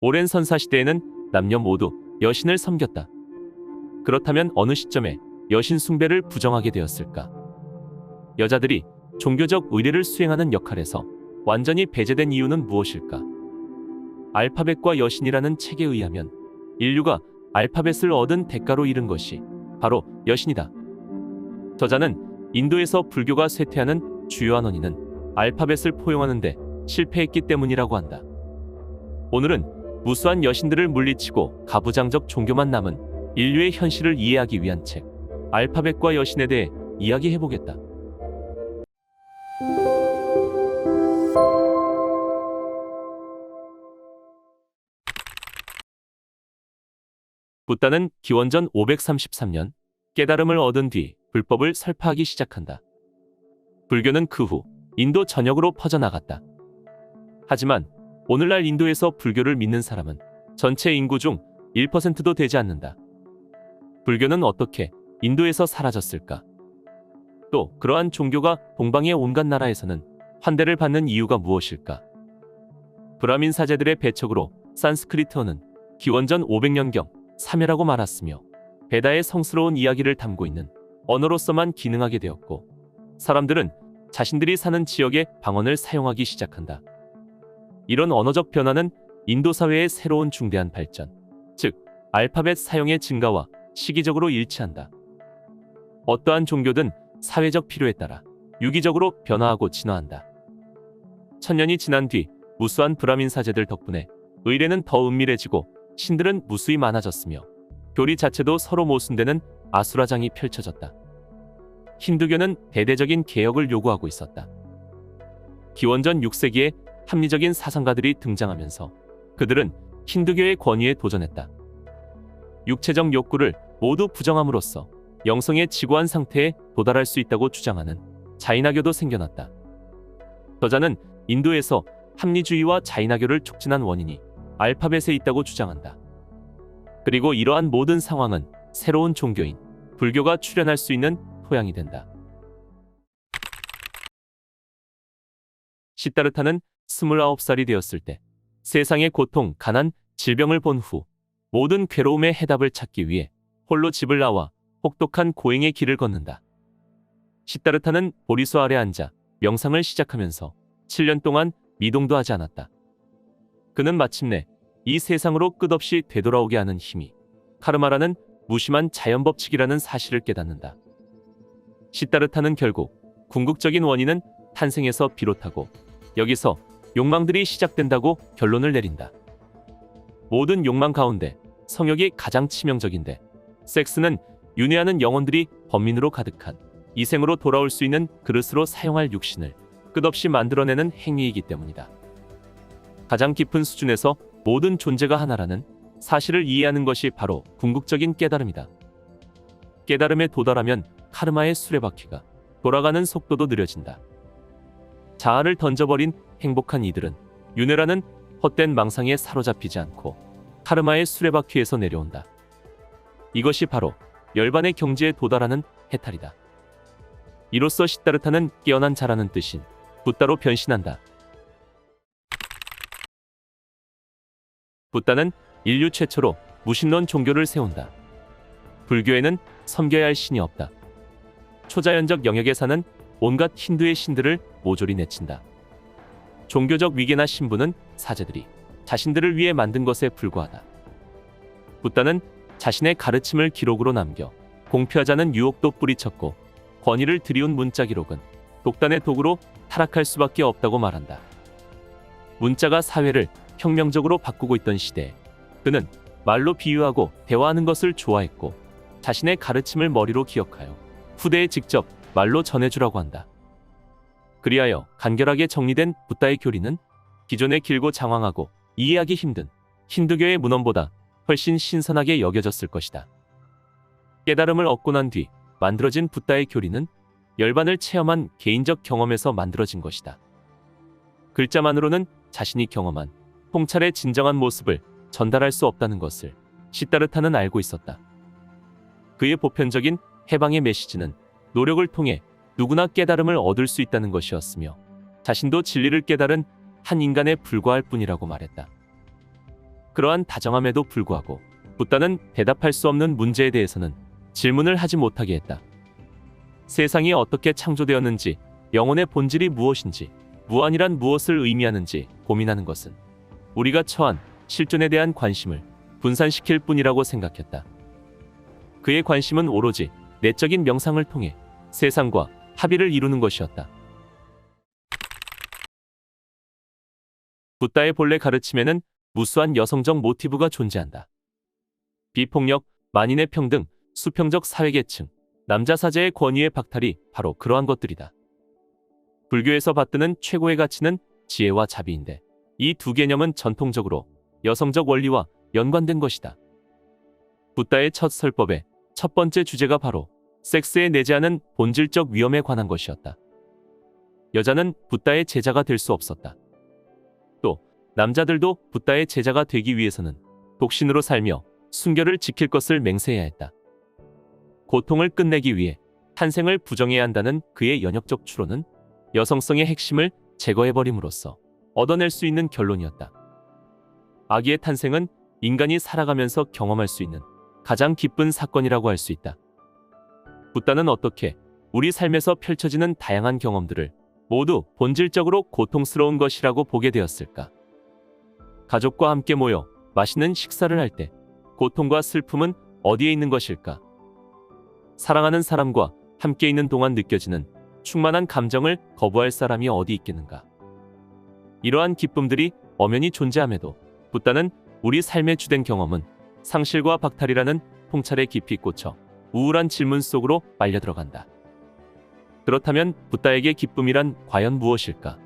오랜 선사시대에는 남녀 모두 여신을 섬겼다. 그렇다면 어느 시점에 여신 숭배를 부정하게 되었을까? 여자들이 종교적 의례를 수행하는 역할에서 완전히 배제된 이유는 무엇일까? 알파벳과 여신이라는 책에 의하면 인류가 알파벳을 얻은 대가로 잃은 것이 바로 여신이다. 저자는 인도에서 불교가 쇠퇴하는 주요한 원인은 알파벳을 포용하는 데 실패했기 때문이라고 한다. 오늘은 무수한 여신들을 물리치고 가부장적 종교만 남은 인류의 현실을 이해하기 위한 책, 알파벳과 여신에 대해 이야기해보겠다. 붓다는 기원전 533년 깨달음을 얻은 뒤 불법을 설파하기 시작한다. 불교는 그 후 인도 전역으로 퍼져나갔다. 하지만 오늘날 인도에서 불교를 믿는 사람은 전체 인구 중 1%도 되지 않는다. 불교는 어떻게 인도에서 사라졌을까? 또 그러한 종교가 동방의 온갖 나라에서는 환대를 받는 이유가 무엇일까? 브라민 사제들의 배척으로 산스크리트어는 기원전 500년경 사멸하고 말았으며 베다의 성스러운 이야기를 담고 있는 언어로서만 기능하게 되었고, 사람들은 자신들이 사는 지역의 방언을 사용하기 시작한다. 이런 언어적 변화는 인도 사회의 새로운 중대한 발전, 즉 알파벳 사용의 증가와 시기적으로 일치한다. 어떠한 종교든 사회적 필요에 따라 유기적으로 변화하고 진화한다. 천년이 지난 뒤 무수한 브라민 사제들 덕분에 의례는 더 은밀해지고 신들은 무수히 많아졌으며 교리 자체도 서로 모순되는 아수라장이 펼쳐졌다. 힌두교는 대대적인 개혁을 요구하고 있었다. 기원전 6세기에 합리적인 사상가들이 등장하면서 그들은 힌두교의 권위에 도전했다. 육체적 욕구를 모두 부정함으로써 영성의 지고한 상태에 도달할 수 있다고 주장하는 자이나교도 생겨났다. 저자는 인도에서 합리주의와 자이나교를 촉진한 원인이 알파벳에 있다고 주장한다. 그리고 이러한 모든 상황은 새로운 종교인 불교가 출현할 수 있는 토양이 된다. 시다르타는 29살이 되었을 때 세상의 고통, 가난, 질병을 본 후 모든 괴로움의 해답을 찾기 위해 홀로 집을 나와 혹독한 고행의 길을 걷는다. 시다르타는 보리수 아래 앉아 명상을 시작하면서 7년 동안 미동도 하지 않았다. 그는 마침내 이 세상으로 끝없이 되돌아오게 하는 힘이 카르마라는 무심한 자연법칙이라는 사실을 깨닫는다. 시다르타는 결국 궁극적인 원인은 탄생에서 비롯하고 여기서 욕망들이 시작된다고 결론을 내린다. 모든 욕망 가운데 성욕이 가장 치명적인데, 섹스는 윤회하는 영혼들이 번민으로 가득한 이생으로 돌아올 수 있는 그릇으로 사용할 육신을 끝없이 만들어내는 행위이기 때문이다. 가장 깊은 수준에서 모든 존재가 하나라는 사실을 이해하는 것이 바로 궁극적인 깨달음이다. 깨달음에 도달하면 카르마의 수레바퀴가 돌아가는 속도도 느려진다. 자아를 던져버린 행복한 이들은 윤회라는 헛된 망상에 사로잡히지 않고 카르마의 수레바퀴에서 내려온다. 이것이 바로 열반의 경지에 도달하는 해탈이다. 이로써 시다르타는 깨어난 자라는 뜻인 붓다로 변신한다. 붓다는 인류 최초로 무신론 종교를 세운다. 불교에는 섬겨야 할 신이 없다. 초자연적 영역에 사는 온갖 힌두의 신들을 모조리 내친다. 종교적 위계나 신부는 사제들이 자신들을 위해 만든 것에 불과하다. 붓다는 자신의 가르침을 기록으로 남겨 공표하자는 유혹도 뿌리쳤고, 권위를 들이운 문자 기록은 독단의 도구로 타락할 수밖에 없다고 말한다. 문자가 사회를 혁명적으로 바꾸고 있던 시대에 그는 말로 비유하고 대화하는 것을 좋아했고, 자신의 가르침을 머리로 기억하여 후대에 직접 말로 전해주라고 한다. 그리하여 간결하게 정리된 붓다의 교리는 기존의 길고 장황하고 이해하기 힘든 힌두교의 문헌보다 훨씬 신선하게 여겨졌을 것이다. 깨달음을 얻고 난 뒤 만들어진 붓다의 교리는 열반을 체험한 개인적 경험에서 만들어진 것이다. 글자만으로는 자신이 경험한 통찰의 진정한 모습을 전달할 수 없다는 것을 시다르타는 알고 있었다. 그의 보편적인 해방의 메시지는 노력을 통해 누구나 깨달음을 얻을 수 있다는 것이었으며, 자신도 진리를 깨달은 한 인간에 불과할 뿐이라고 말했다. 그러한 다정함에도 불구하고 붓다는 대답할 수 없는 문제에 대해서는 질문을 하지 못하게 했다. 세상이 어떻게 창조되었는지, 영혼의 본질이 무엇인지, 무한이란 무엇을 의미하는지 고민하는 것은 우리가 처한 실존에 대한 관심을 분산시킬 뿐이라고 생각했다. 그의 관심은 오로지 내적인 명상을 통해 세상과 합의를 이루는 것이었다. 붓다의 본래 가르침에는 무수한 여성적 모티브가 존재한다. 비폭력, 만인의 평등, 수평적 사회계층, 남자 사제의 권위의 박탈이 바로 그러한 것들이다. 불교에서 받드는 최고의 가치는 지혜와 자비인데 이 두 개념은 전통적으로 여성적 원리와 연관된 것이다. 붓다의 첫 설법의 첫 번째 주제가 바로 섹스에 내재하는 본질적 위험에 관한 것이었다. 여자는 붓다의 제자가 될 수 없었다. 또 남자들도 붓다의 제자가 되기 위해서는 독신으로 살며 순결을 지킬 것을 맹세해야 했다. 고통을 끝내기 위해 탄생을 부정해야 한다는 그의 연역적 추론은 여성성의 핵심을 제거해버림으로써 얻어낼 수 있는 결론이었다. 아기의 탄생은 인간이 살아가면서 경험할 수 있는 가장 기쁜 사건이라고 할 수 있다. 붓다는 어떻게 우리 삶에서 펼쳐지는 다양한 경험들을 모두 본질적으로 고통스러운 것이라고 보게 되었을까? 가족과 함께 모여 맛있는 식사를 할 때 고통과 슬픔은 어디에 있는 것일까? 사랑하는 사람과 함께 있는 동안 느껴지는 충만한 감정을 거부할 사람이 어디 있겠는가? 이러한 기쁨들이 엄연히 존재함에도 붓다는 우리 삶의 주된 경험은 상실과 박탈이라는 통찰에 깊이 꽂혀 우울한 질문 속으로 빨려 들어간다. 그렇다면 붓다에게 기쁨이란 과연 무엇일까?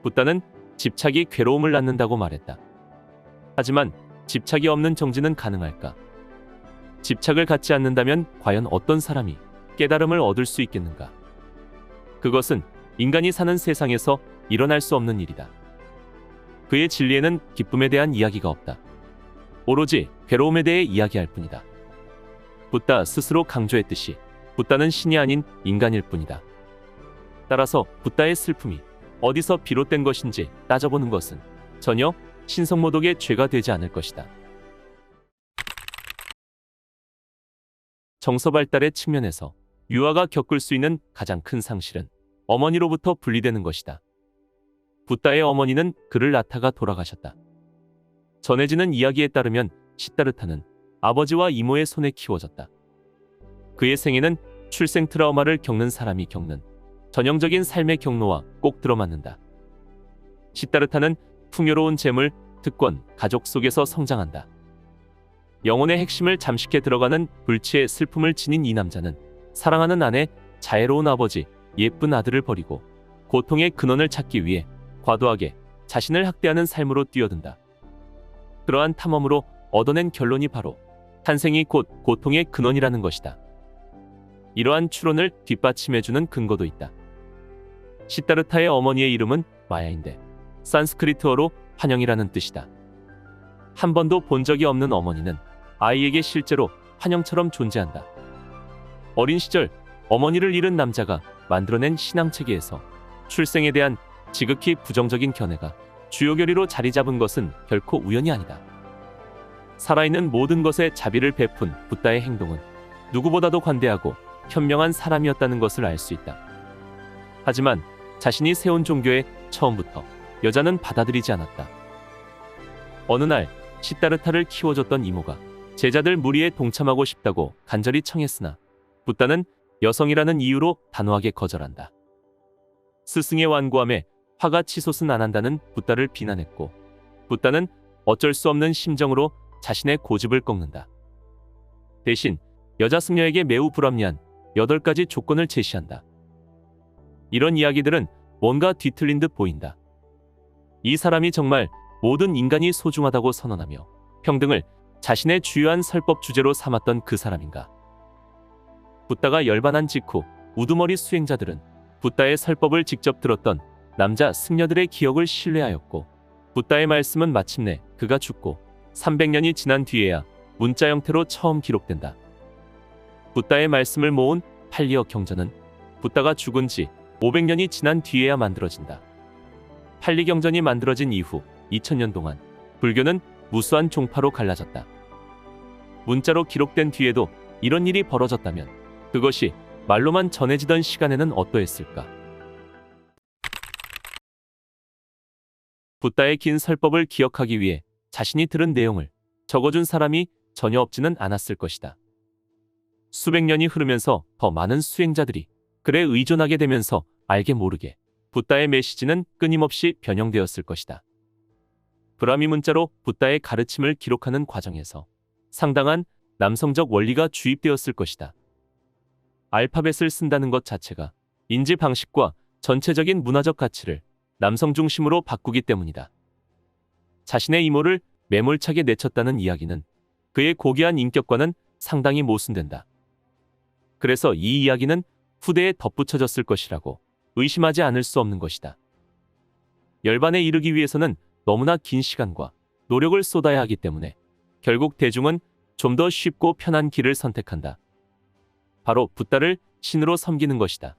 붓다는 집착이 괴로움을 낳는다고 말했다. 하지만 집착이 없는 정진은 가능할까? 집착을 갖지 않는다면 과연 어떤 사람이 깨달음을 얻을 수 있겠는가? 그것은 인간이 사는 세상에서 일어날 수 없는 일이다. 그의 진리에는 기쁨에 대한 이야기가 없다. 오로지 괴로움에 대해 이야기할 뿐이다. 붓다 스스로 강조했듯이 붓다는 신이 아닌 인간일 뿐이다. 따라서 붓다의 슬픔이 어디서 비롯된 것인지 따져보는 것은 전혀 신성모독의 죄가 되지 않을 것이다. 정서 발달의 측면에서 유아가 겪을 수 있는 가장 큰 상실은 어머니로부터 분리되는 것이다. 붓다의 어머니는 그를 낳다가 돌아가셨다. 전해지는 이야기에 따르면 시다르타는 아버지와 이모의 손에 키워졌다. 그의 생애는 출생 트라우마를 겪는 사람이 겪는 전형적인 삶의 경로와 꼭 들어맞는다. 시다르타는 풍요로운 재물, 특권, 가족 속에서 성장한다. 영혼의 핵심을 잠식해 들어가는 불치의 슬픔을 지닌 이 남자는 사랑하는 아내, 자애로운 아버지, 예쁜 아들을 버리고 고통의 근원을 찾기 위해 과도하게 자신을 학대하는 삶으로 뛰어든다. 그러한 탐험으로 얻어낸 결론이 바로 탄생이 곧 고통의 근원이라는 것이다. 이러한 추론을 뒷받침해주는 근거도 있다. 시다르타의 어머니의 이름은 마야인데 산스크리트어로 환영이라는 뜻이다. 한 번도 본 적이 없는 어머니는 아이에게 실제로 환영처럼 존재한다. 어린 시절 어머니를 잃은 남자가 만들어낸 신앙체계에서 출생에 대한 지극히 부정적인 견해가 주요 교리로 자리 잡은 것은 결코 우연이 아니다. 살아있는 모든 것에 자비를 베푼 붓다의 행동은 누구보다도 관대하고 현명한 사람이었다는 것을 알 수 있다. 하지만 자신이 세운 종교에 처음부터 여자는 받아들이지 않았다. 어느 날 시다르타를 키워줬던 이모가 제자들 무리에 동참하고 싶다고 간절히 청했으나 붓다는 여성이라는 이유로 단호하게 거절한다. 스승의 완고함에 화가 치솟은 안 한다는 붓다를 비난했고 붓다는 어쩔 수 없는 심정으로 자신의 고집을 꺾는다. 대신 여자 승려에게 매우 불합리한 8가지 조건을 제시한다. 이런 이야기들은 뭔가 뒤틀린 듯 보인다. 이 사람이 정말 모든 인간이 소중하다고 선언하며 평등을 자신의 주요한 설법 주제로 삼았던 그 사람인가? 붓다가 열반한 직후 우두머리 수행자들은 붓다의 설법을 직접 들었던 남자 승려들의 기억을 신뢰하였고 붓다의 말씀은 마침내 그가 죽고 300년이 지난 뒤에야 문자 형태로 처음 기록된다. 붓다의 말씀을 모은 팔리어 경전은 붓다가 죽은 지 500년이 지난 뒤에야 만들어진다. 팔리 경전이 만들어진 이후 2000년 동안 불교는 무수한 종파로 갈라졌다. 문자로 기록된 뒤에도 이런 일이 벌어졌다면 그것이 말로만 전해지던 시간에는 어떠했을까? 붓다의 긴 설법을 기억하기 위해 자신이 들은 내용을 적어준 사람이 전혀 없지는 않았을 것이다. 수백 년이 흐르면서 더 많은 수행자들이 글에 의존하게 되면서 알게 모르게 붓다의 메시지는 끊임없이 변형되었을 것이다. 브라미 문자로 붓다의 가르침을 기록하는 과정에서 상당한 남성적 원리가 주입되었을 것이다. 알파벳을 쓴다는 것 자체가 인지 방식과 전체적인 문화적 가치를 남성 중심으로 바꾸기 때문이다. 자신의 이모를 매몰차게 내쳤다는 이야기는 그의 고귀한 인격과는 상당히 모순된다. 그래서 이 이야기는 후대에 덧붙여졌을 것이라고 의심하지 않을 수 없는 것이다. 열반에 이르기 위해서는 너무나 긴 시간과 노력을 쏟아야 하기 때문에 결국 대중은 좀 더 쉽고 편한 길을 선택한다. 바로 붓다를 신으로 섬기는 것이다.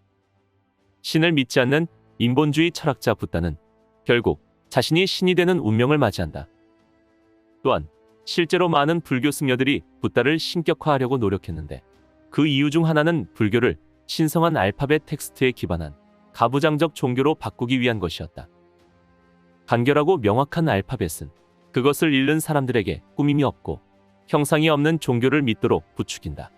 신을 믿지 않는 인본주의 철학자 붓다는 결국 자신이 신이 되는 운명을 맞이한다. 또한 실제로 많은 불교 승려들이 붓다를 신격화하려고 노력했는데 그 이유 중 하나는 불교를 신성한 알파벳 텍스트에 기반한 가부장적 종교로 바꾸기 위한 것이었다. 간결하고 명확한 알파벳은 그것을 잃는 사람들에게 꾸밈이 없고 형상이 없는 종교를 믿도록 부추긴다.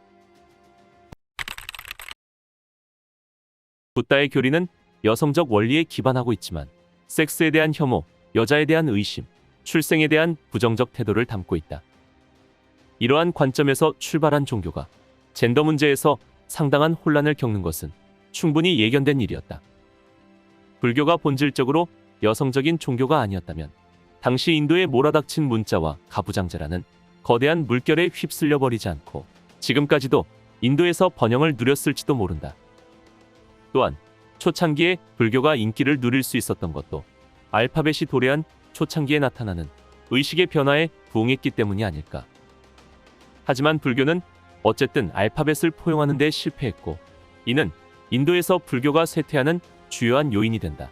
붓다의 교리는 여성적 원리에 기반하고 있지만 섹스에 대한 혐오, 여자에 대한 의심, 출생에 대한 부정적 태도를 담고 있다. 이러한 관점에서 출발한 종교가 젠더 문제에서 상당한 혼란을 겪는 것은 충분히 예견된 일이었다. 불교가 본질적으로 여성적인 종교가 아니었다면 당시 인도에 몰아닥친 문자와 가부장제라는 거대한 물결에 휩쓸려 버리지 않고 지금까지도 인도에서 번영을 누렸을지도 모른다. 또한 초창기에 불교가 인기를 누릴 수 있었던 것도 알파벳이 도래한 초창기에 나타나는 의식의 변화에 부응했기 때문이 아닐까. 하지만 불교는 어쨌든 알파벳을 포용하는 데 실패했고 이는 인도에서 불교가 쇠퇴하는 주요한 요인이 된다.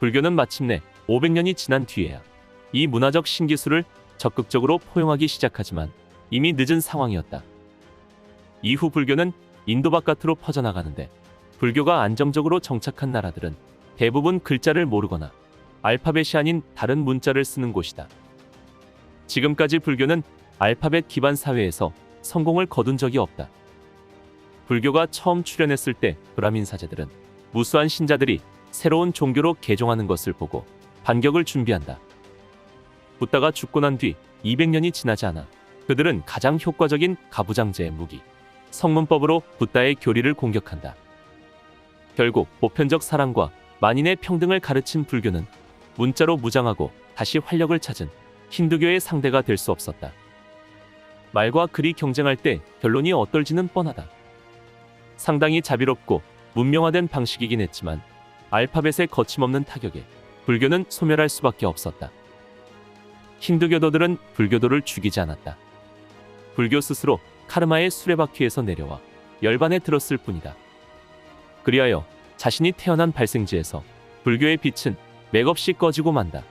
불교는 마침내 500년이 지난 뒤에야 이 문화적 신기술을 적극적으로 포용하기 시작하지만 이미 늦은 상황이었다. 이후 불교는 인도 바깥으로 퍼져나가는데 불교가 안정적으로 정착한 나라들은 대부분 글자를 모르거나 알파벳이 아닌 다른 문자를 쓰는 곳이다. 지금까지 불교는 알파벳 기반 사회에서 성공을 거둔 적이 없다. 불교가 처음 출현했을 때 브라민 사제들은 무수한 신자들이 새로운 종교로 개종하는 것을 보고 반격을 준비한다. 붓다가 죽고 난 뒤 200년이 지나지 않아 그들은 가장 효과적인 가부장제의 무기, 성문법으로 붓다의 교리를 공격한다. 결국 보편적 사랑과 만인의 평등을 가르친 불교는 문자로 무장하고 다시 활력을 찾은 힌두교의 상대가 될 수 없었다. 말과 글이 경쟁할 때 결론이 어떨지는 뻔하다. 상당히 자비롭고 문명화된 방식이긴 했지만 알파벳의 거침없는 타격에 불교는 소멸할 수밖에 없었다. 힌두교도들은 불교도를 죽이지 않았다. 불교 스스로 카르마의 수레바퀴에서 내려와 열반에 들었을 뿐이다. 그리하여 자신이 태어난 발생지에서 불교의 빛은 맥없이 꺼지고 만다.